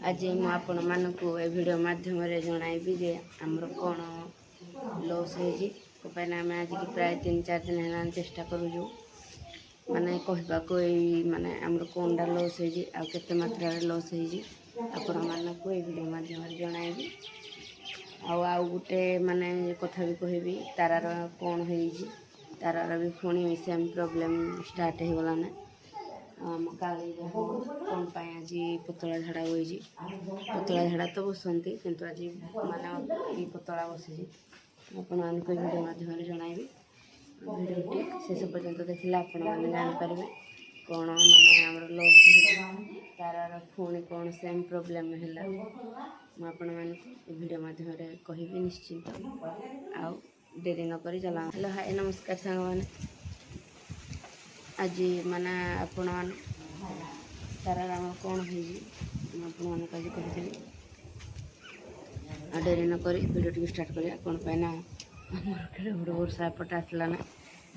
आज ମୁଁ ଆପଣମାନଙ୍କୁ ଏ ଭିଡ଼ିଓ ମାଧ୍ୟମରେ ଜଣାଇବି ଯେ ଆମର କ'ଣ ଲସ୍ ହେଇଛି। ପାଇଁ ଆମେ ଆଜିକି ପ୍ରାୟ 3-4 ଦିନ ହେଲାଣି ଚେଷ୍ଟା କରୁଛୁ ମାନେ କହିବାକୁ ଏଇ ମାନେ ଆମର କ'ଣଟା ଲସ୍ ହେଇଛି ଆଉ କେତେ ମାତ୍ରାରେ ଲସ୍ ହେଇଛି ଆପଣମାନଙ୍କୁ ଏ ଭିଡ଼ିଓ ମାଧ୍ୟମରେ ଜଣାଇବି। ଆଉ ଗୋଟେ ମାନେ କଥା ବି କହିବି, ତାରାର କ'ଣ ହେଇଛି। ତାରାର ବି ପୁଣି ସେମ୍ ପ୍ରୋବ୍ଲେମ୍ ଷ୍ଟାର୍ଟ ହେଇଗଲାଣି। ଆମ କାଳିର କ'ଣ ପାଇଁ ଆଜି ପତଳା ଝାଡ଼ା ବହିଛି। ପତଳା ଝାଡ଼ା ତ ବସନ୍ତି କିନ୍ତୁ ଆଜି ମାନେ ଏଇ ପତଳା ବସିଛି। ଆପଣମାନଙ୍କୁ ଏ ଭିଡ଼ିଓ ମାଧ୍ୟମରେ ଜଣାଇବି। ଭିଡ଼ିଓଟି ଶେଷ ପର୍ଯ୍ୟନ୍ତ ଦେଖିଲେ ଆପଣମାନେ ଜାଣିପାରିବେ କ'ଣ ମାନେ ଆମର ଲସ୍ ହେଇଛି, ତାରାର ପୁଣି କ'ଣ ସେମ୍ ପ୍ରୋବ୍ଲେମ୍ ହେଲା। ମୁଁ ଆପଣମାନଙ୍କୁ ଏ ଭିଡ଼ିଓ ମାଧ୍ୟମରେ କହିବି ନିଶ୍ଚିନ୍ତ। ଆଉ ଡେରି ନକରି ଚାଲ। ହ୍ୟାଲୋ ହାଏ ନମସ୍କାର ସାଙ୍ଗମାନେ। ଆଜି ମାନେ ଆପଣମାନେ ତାରାର ଆମର କ'ଣ ହେଇଛି ମୁଁ ଆପଣମାନଙ୍କୁ ଆଜି କହିଥିଲି। ଆଉ ଡେରି ନକରି ଭିଡ଼ିଓଟିକୁ ଷ୍ଟାର୍ଟ କରିବା। କ'ଣ ପାଇଁ ନା ଆମର କେଡ଼େ ବଡ଼ ବର୍ଷା ଏପଟେ ଆସିଲା ନା।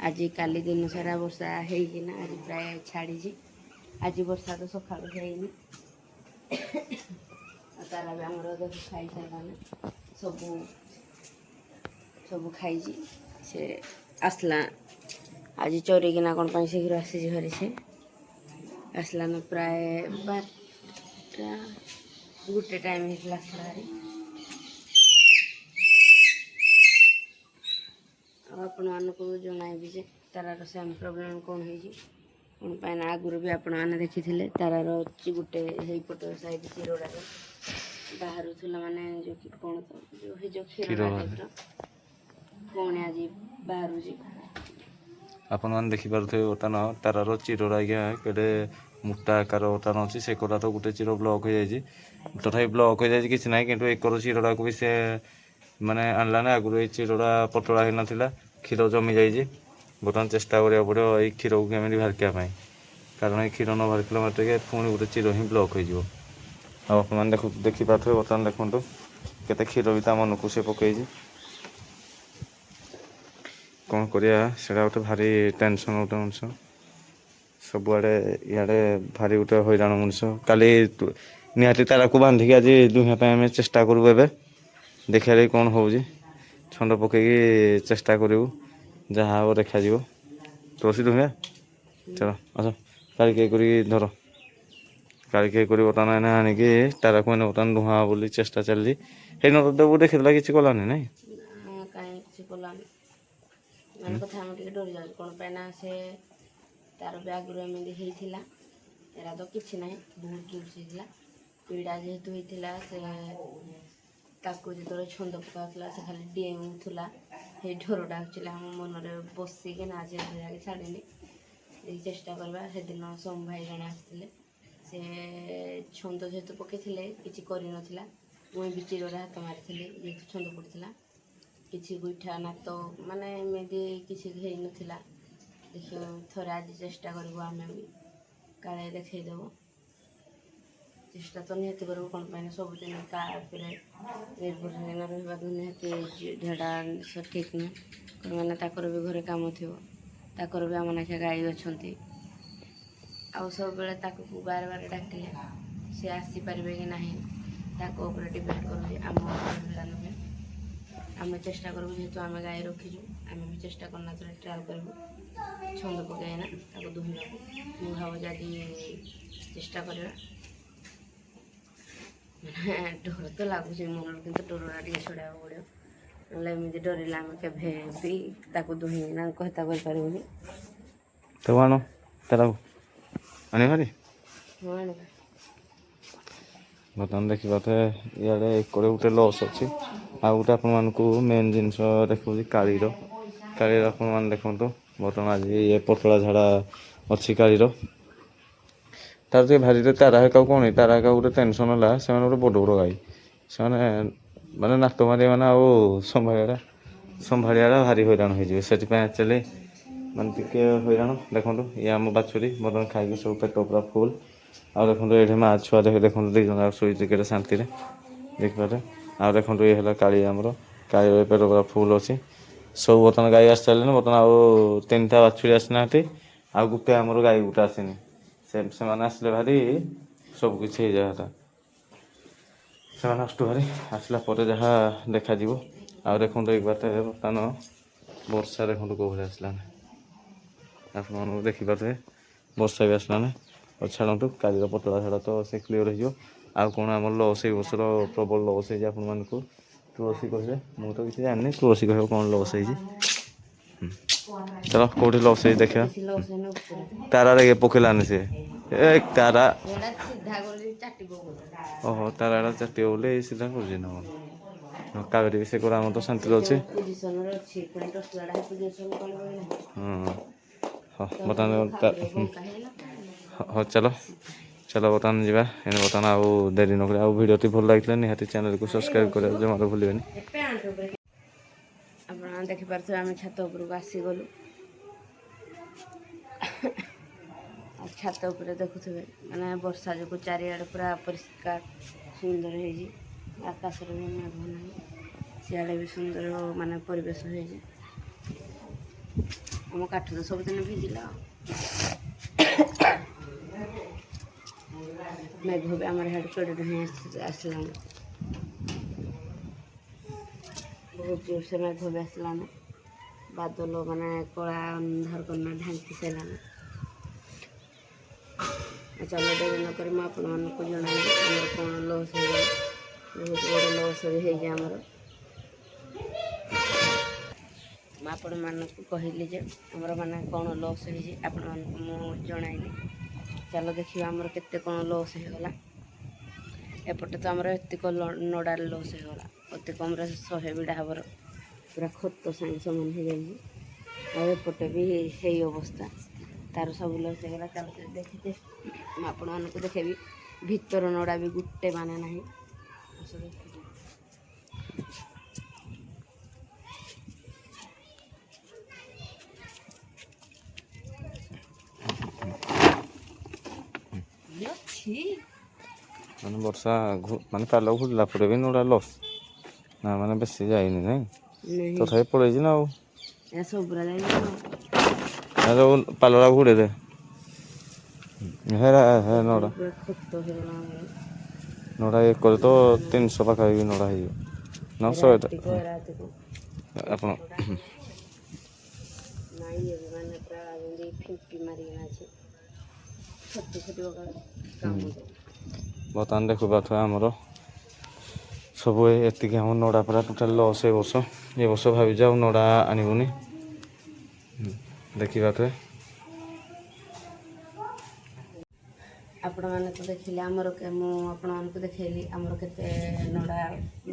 ଆଜି କାଲି ଦିନ ସାରା ବର୍ଷା ହେଇକିନା ଆଜି ପ୍ରାୟ ଛାଡ଼ିଛି। ଆଜି ବର୍ଷା ତ ସକାଳୁ ହେଇନି। ଆଉ ତାରା ବି ଆମର ଦେଖ ଖାଇସାରିଲାଣି, ସବୁ ଖାଇଛି। ସେ ଆସିଲା ଆଜି ଚରିକିନା କ'ଣ ପାଇଁ ଶୀଘ୍ର ଆସିଛି ଘରେ। ସେ ଆସିଲାନ ପ୍ରାୟ 12-1 ଟାଇମ୍ ହେଇଥିଲା ଆସିଲା ଭାରି। ଆଉ ଆପଣମାନଙ୍କୁ ଜଣାଇବି ଯେ ତାରାର ସେମ୍ ପ୍ରୋବ୍ଲେମ୍ କ'ଣ ହେଇଛି। କ'ଣ ପାଇଁ ନା ଆଗରୁ ବି ଆପଣମାନେ ଦେଖିଥିଲେ ତାରାର ଗୋଟେ ହେଇପଟ ସାଇଡ଼୍ ଚିରଡ଼ାର ବାହାରୁଥିଲା ମାନେ ଯେଉଁ କ'ଣ ତ ଯେଉଁ କ୍ଷୀର ଟାଇପ୍ର ପୁଣି ଆଜି ବାହାରୁଛି। ଆପଣମାନେ ଦେଖିପାରୁଥିବେ ବର୍ତ୍ତମାନ ତାରାର ଚିରଟା ଆଜ୍ଞା କେଡ଼େ ମୋଟା ଆକାର ବର୍ତ୍ତମାନ ଅଛି। ସେ କଟା ତ ଗୋଟେ ଚିର ବ୍ଲକ୍ ହେଇଯାଇଛି, ତଥାପି ବ୍ଲକ୍ ହେଇଯାଇଛି କିଛି ନାହିଁ, କିନ୍ତୁ ଏକର ଚିରଟାକୁ ବି ସେ ମାନେ ଆଣିଲା ନା। ଆଗରୁ ଏଇ ଚିରଟା ପତଳା ହେଇନଥିଲା, କ୍ଷୀର ଜମି ଯାଇଛି। ବର୍ତ୍ତମାନ ଚେଷ୍ଟା କରିବାକୁ ପଡ଼ିବ ଏଇ କ୍ଷୀରକୁ କେମିତି ବାହାରିବା ପାଇଁ, କାରଣ ଏଇ କ୍ଷୀର ନ ବାହାରିଥିଲା ମାତ୍ରକେ ପୁଣି ଗୋଟେ ଚିର ହିଁ ବ୍ଲକ୍ ହେଇଯିବ। ଆଉ ଆପଣମାନେ ଦେଖିପାରୁଥିବେ ବର୍ତ୍ତମାନ ଦେଖନ୍ତୁ କେତେ କ୍ଷୀର ବି ତା ମନକୁ ସେ ପକେଇଛି। କ'ଣ କରିବା, ସେଇଟା ଗୋଟେ ଭାରି ଟେନସନ୍ ଗୋଟେ ମଣିଷ। ସବୁଆଡ଼େ ଇଆଡ଼େ ଭାରି ଗୋଟେ ହଇରାଣ ମଣିଷ। କାଲି ନିହାତି ତାରାକୁ ବାନ୍ଧିକି ଆଜି ଦୁହିଁବା ପାଇଁ ଆମେ ଚେଷ୍ଟା କରିବୁ। ଏବେ ଦେଖିବା କ'ଣ ହେଉଛି। ଛନ୍ଦ ପକେଇକି ଚେଷ୍ଟା କରିବୁ, ଯାହା ହେବ ଦେଖାଯିବ। ତ ବସି ଦୁହିଁବା ଚାଲ ଆସ। କାଳି କେଇ କରିକି ଧର, କାଳି କେଇ କରି ବର୍ତ୍ତମାନ ଏନେ ଆଣିକି ତାରାକୁ ଏନେ ବର୍ତ୍ତମାନ ଧୁଆ ବୋଲି ଚେଷ୍ଟା ଚାଲିଛି। ହେଇନ ଦେବୁ ଦେଖିଥିଲା କିଛି କଲାନି ନାଇଁ କାହିଁ କିଛି କଲାନି ମାନେ କଥା ଆମେ ଟିକେ ଡରି ଯାଉଛୁ। କ'ଣ ପାଇଁ ନା ସେ ତାର ବି ଆଗରୁ ଏମିତି ହେଇଥିଲା। ଏରା ତ କିଛି ନାହିଁ, ବହୁତ ଜୋରସେ ହେଇଥିଲା। ପୀଡ଼ା ଯେହେତୁ ହେଇଥିଲା, ସେ ତାକୁ ଯେତେବେଳେ ଛନ୍ଦ ପକାଉଥିଲା ସେ ଖାଲି ଡେଉଁଥିଲା। ସେଇ ଢୋରଟା ଆକ୍ଚୁଆଲି ଆମ ମନରେ ବସିକି ନା ଆଜି ଯାକେ ଛାଡ଼ିନି। ଏଇ ଚେଷ୍ଟା କରିବା। ସେଦିନ ସୋମ ଭାଇ ଜଣେ ଆସିଥିଲେ, ସେ ଛନ୍ଦ ଯେହେତୁ ପକାଇଥିଲେ କିଛି କରିନଥିଲା। ମୁଁ ବି ଚିରରେ ହାତ ମାରିଥିଲି ଯେହେତୁ ଛନ୍ଦ ପଡ଼ିଥିଲା। କିଛି ଗୋଇଠା ନାତ ମାନେ ଏମିତି କିଛି ହେଇନଥିଲା। ଦେଖିବ ଥରେ ଆଜି ଚେଷ୍ଟା କରିବୁ, ଆମେ ବି କାଳେ ଦେଖେଇଦେବ। ଚେଷ୍ଟା ତ ନିହାତି କରିବୁ। କ'ଣ ପାଇଁ ସବୁଦିନ ତା ଉପରେ ନିର୍ଭରଶୀଳ ରହିବାକୁ ନିହାତି ଝାଡ଼ା ସଠିକ୍ ନୁହେଁ। କ'ଣ ମାନେ ତାଙ୍କର ବି ଘରେ କାମ ଥିବ, ତାଙ୍କର ବି ଆମ ନାଖେ ଗାଈ ଅଛନ୍ତି। ଆଉ ସବୁବେଳେ ତାକୁ ବାର ଡାକିଲେ ସେ ଆସିପାରିବେ କି ନାହିଁ ତାଙ୍କ ଉପରେ ଡିପେଣ୍ଡ କରୁଛି, ଆମ ଉପରେ ନୁହେଁ। ଆମେ ଚେଷ୍ଟା କରିବୁ, ଯେହେତୁ ଆମେ ଗାଈ ରଖିଛୁ ଆମେ ବି ଚେଷ୍ଟା କରିନା ଟ୍ରାଏଲ୍ କରିବୁ ଛନ୍ଦ ପକାଇନା ତାକୁ ଦୁହିଁବାକୁ। ମୁଁ ଭାବୁଛି ଆଜି ଚେଷ୍ଟା କରିବା। ମାନେ ଡର ତ ଲାଗୁଛି ମନରୁ, କିନ୍ତୁ ଡରଟା ଟିକେ ଛଡ଼ାଇବାକୁ ପଡ଼ିବ। ନହେଲେ ଏମିତି ଡରିଲେ ଆମେ କେବେ ବି ତାକୁ ଦୁହିଁକିନା କଥା କରିପାରିବୁନି। ତାକୁ ଆଣ, ତାରାକୁ ଆଣିବ ଭାରି। ହଁ ଆଣିବା। ବର୍ତ୍ତମାନ ଦେଖିପାରୁଥିବେ ଇଆଡ଼େ ଏକରେ ଗୋଟେ ଲସ୍ ଅଛି। ଆଉ ଗୋଟେ ଆପଣମାନଙ୍କୁ ମେନ୍ ଜିନିଷ ଦେଖାଉଛି କାଳିର ଆପଣମାନେ ଦେଖନ୍ତୁ। ବର୍ତ୍ତମାନ ଆଜି ଏ ପତଳା ଝାଡ଼ା ଅଛି କାଳିର। ତାର ଟିକେ ଭାରିରେ ତାରା ହେକାକୁ କ'ଣ ତାରା ହେକା ଗୋଟେ ଟେନସନ୍ ହେଲା। ସେମାନେ ଗୋଟେ ବଡ଼ ବଡ଼ ଗାଈ, ସେମାନେ ମାନେ ନାତ ମାରିବା ମାନେ ଆଉ ସମ୍ଭାଳିବାଟା ଭାରି ହଇରାଣ ହେଇଯିବେ। ସେଥିପାଇଁ ଆକ୍ଚୁଆଲି ମାନେ ଟିକେ ହଇରାଣ। ଦେଖନ୍ତୁ ଇଏ ଆମ ବାଛୁରୀ ବର୍ତ୍ତମାନ ଖାଇକି ସବୁ ପେଟ ପୁରା ଫୁଲ୍। ଆଉ ଦେଖନ୍ତୁ ଏଇଠି ମାଆ ଛୁଆ ଦେଖନ୍ତୁ 2 ଜଣ ଶୋଇଛି କେତେ ଶାନ୍ତିରେ, ଦେଖିପାରେ। ଆଉ ଦେଖନ୍ତୁ ଇଏ ହେଲା କାଳି, ଆମର କାଳିର ପେଟ ପୁରା ଫୁଲ୍ ଅଛି। ସବୁ ବର୍ତ୍ତମାନ ଗାଈ ଆସିସାରିଲେଣି। ବର୍ତ୍ତମାନ ଆଉ 3ଟା ବାଛୁରୀ ଆସିନାହାନ୍ତି, ଆଉ ଗୋଟେ ଆମର ଗାଈ ଗୋଟେ ଆସିନି। ସେମାନେ ଆସିଲେ ଭାରି ସବୁକିଛି ହେଇଯାଆନ୍ତା। ସେମାନେ ଆସୁଛୁ ଭାରି ଆସିଲା ପରେ ଯାହା ଦେଖାଯିବ। ଆଉ ଦେଖନ୍ତୁ ଏଇ ବାଟେ ବର୍ତ୍ତମାନ ବର୍ଷା ଦେଖନ୍ତୁ କେଉଁ ଭଳି ଆସିଲାନି। ଆପଣମାନଙ୍କୁ ଦେଖିପାରୁଥିବେ ବର୍ଷା ବି ଆସିଲାନି। ଆଉ ଛାଡ଼ନ୍ତୁ କାଲିର ପତଳା ଝାଡ଼ ତ ସେ କ୍ଲିଅର୍ ହେଇଯିବ। ଆଉ କ'ଣ ଆମର ଲସ୍ ଏଇ ବର୍ଷର ପ୍ରବଳ ଲସ୍ ହେଇଛି ଆପଣମାନଙ୍କୁ। ତୁଳସୀ କହିବେ, ମୁଁ ତ କିଛି ଜାଣିନି, ତୁଳସୀ କହିବ କ'ଣ ଲସ୍ ହେଇଛି। ଚାଲ କେଉଁଠି ଲସ୍ ହେଇଛି ଦେଖିବା। ବେଶୀ ଲସ୍ ହେଇନି ଉପରେ ତାରା ଦେଖେ ପକେଇଲାନି ସେ ଏ ତାରା ସେଇଟା ସିଧା କରି ଚାଟି ପକଉ। ଓହୋ ତାରାଟା ଚାଟିବ ବୋଲି ସିଧା କରୁଛି ନା କ'ଣ। କାବେରୀ ବି ସେ କରା ଆମର ତ ଶାନ୍ତିରେ ଅଛି। ପୋଜିସନରେ ଅଛି ପୁଣି ଟସଲାଟା ପୋଜିସନ କ'ଣ ନାହିଁ। ହଁ ହଁ ବର୍ତ୍ତମାନ ହଉ ଚାଲ ଚାଲ ବର୍ତ୍ତମାନ ଯିବା। ଏଣେ ବର୍ତ୍ତମାନ ଆଉ ଡେରି ନ କରି ଆଉ ଭିଡ଼ିଓଟି ଭଲ ଲାଗିଥିଲା ନିହାତି ଚ୍ୟାନେଲକୁ ସବସ୍କ୍ରାଇବ୍ କରିବାକୁ ଜମାରୁ ଭୁଲିବେନି। ଆପଣ ଦେଖିପାରୁଥିବେ ଆମେ ଛାତ ଉପରକୁ ଆସିଗଲୁ। ଆଉ ଛାତ ଉପରେ ଦେଖୁଥିବେ ମାନେ ବର୍ଷା ଯୋଗୁଁ ଚାରିଆଡ଼େ ପୁରା ପରିଷ୍କାର ସୁନ୍ଦର ହେଇଛି। ଆକାଶରେ ବି ମେଘ ନାହିଁ, ସିଆଡ଼େ ବି ସୁନ୍ଦର ମାନେ ପରିବେଶ ହେଇଛି। ଆମ କାଠ ତ ସବୁଦିନ ଭିଜିଲା। ମେଘ ବି ଆମର ହିଆଡ଼େ କେଡ଼େ ହିଁ ଆସିଲାଣି। ବହୁତ ଜୋରସେ ମେଘ ବି ଆସିଲାଣି। ବାଦଲ ମାନେ କଳା ଅନ୍ଧାର କରିନା ଢାଙ୍କି ସାରିଲାଣି। ଚାଲ ଡେରି ନ କରି ମୁଁ ଆପଣମାନଙ୍କୁ ଜଣାଇବି ଆମର କ'ଣ ଲସ୍ ହେଇଗଲା। ବହୁତ ବଡ଼ ଲସ୍ ବି ହେଇଛି ଆମର। ମୁଁ ଆପଣମାନଙ୍କୁ କହିଲି ଯେ ଆମର ମାନେ କ'ଣ ଲସ୍ ହେଇଛି ଆପଣମାନଙ୍କୁ ମୁଁ ଜଣାଇଲି। ଚାଲ ଦେଖିବା ଆମର କେତେ କ'ଣ ଲସ୍ ହେଇଗଲା। ଏପଟେ ତ ଆମର ଏତିକ ନଡ଼ାରେ ଲସ୍ ହେଇଗଲା। ଅତି କମ୍ରେ 100 ବିଡ଼ା ହେବାର ପୁରା ଖତ ସାଙ୍ଗେ ସମାନ ହେଇଯାଇଛି। ଆଉ ଏପଟେ ବି ହେଇ ଅବସ୍ଥା ତାର ସବୁ ଲସ୍ ହେଇଗଲା। ଚାଲ ଦେଖିତେ ମୁଁ ଆପଣମାନଙ୍କୁ ଦେଖେଇବି। ଭିତର ନଡ଼ା ବି ଗୋଟେ ମାନେ ନାହିଁ। ମାନେ ବର୍ଷା ମାନେ ପାଲ ଘୁରିଲା ପରେ ବି ନଡ଼ା ଲସ୍ ନା ମାନେ ବେଶୀ ଯାଇନି ନାଇଁ ତଥାପି ପଳେଇଛି ନା ଆଉ। ଯେଉଁ ପାଲଟା ଘୁଡ଼େଇ ଦେ ନଡ଼ା ନଡ଼ା ଏକରେ ତ 300 ପାଖାପାଖି ନଡ଼ା ହେଇଯିବ ନା 100ଟା ଆପଣ ବର୍ତ୍ତମାନ ଦେଖିପାରୁଥିବା ଆମର ସବୁ ଏତିକି ଆମ ନଡ଼ା ପୁରା ଟୋଟାଲ ଲସ୍ ଏ ବର୍ଷ ଭାବିଛି ଆଉ ନଡ଼ା ଆଣିବୁନି। ଦେଖିପାରୁଥିବେ ଆପଣମାନଙ୍କୁ ଦେଖିଲେ ଆମର ମୁଁ ଆପଣମାନଙ୍କୁ ଦେଖେଇଲି ଆମର କେତେ ନଡ଼ା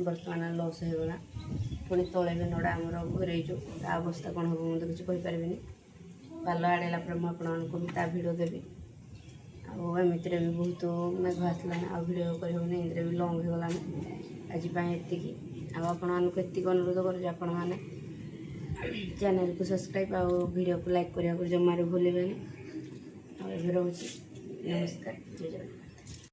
ବର୍ତ୍ତମାନ ଲସ୍ ହେଇଗଲା। ପୁଣି ତଳେ ବି ନଡ଼ା ଆମର ଘୁରେଇଛୁ, ତା ଅବସ୍ଥା କ'ଣ ହେବ ମୁଁ ତ କିଛି କହିପାରିବିନି। ପାଲ ଆଡ଼େଇଲା ପରେ ମୁଁ ଆପଣମାନଙ୍କୁ ବି ତା ଭିଡ଼ିଓ ଦେବି। ଆଉ ଏମିତିରେ ବି ବହୁତ ମେଘ ଆସିଲାନି, ଆଉ ଭିଡ଼ିଓ କରିହେବନି, ଏମିତିରେ ବି ଲଙ୍ଗ୍ ହେଇଗଲାନି। ଆଜି ପାଇଁ ଏତିକି। ଆଉ ଆପଣମାନଙ୍କୁ ଏତିକି ଅନୁରୋଧ କରୁଛି ଆପଣମାନେ ଚ୍ୟାନେଲକୁ ସବସ୍କ୍ରାଇବ୍ ଆଉ ଭିଡ଼ିଓକୁ ଲାଇକ୍ କରିବାକୁ ଜମାରୁ ଭୁଲିବେନି। ଆଉ ଏବେ ରହୁଛି, ନମସ୍କାର, ଜୟ ଜଗନ୍ନାଥ।